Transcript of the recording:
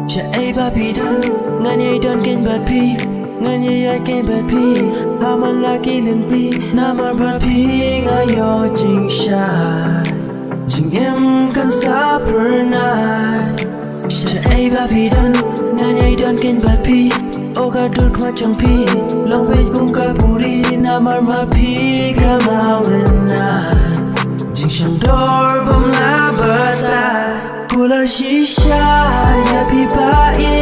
Cha ai ba pi dan ngan ye don ken ba pi ngan ye ya ken ba pi ha man la ki len pi na mar ba pi nga yo jing sha jing em kan sa per nai cha ai ba pi dan ngan ye don ken ba pi o ga dur ma chang pi long pe kum ka puri na mar ma pi ka ma wen na jing shang dor bom la ba ta Kular shisha ya pi ba ye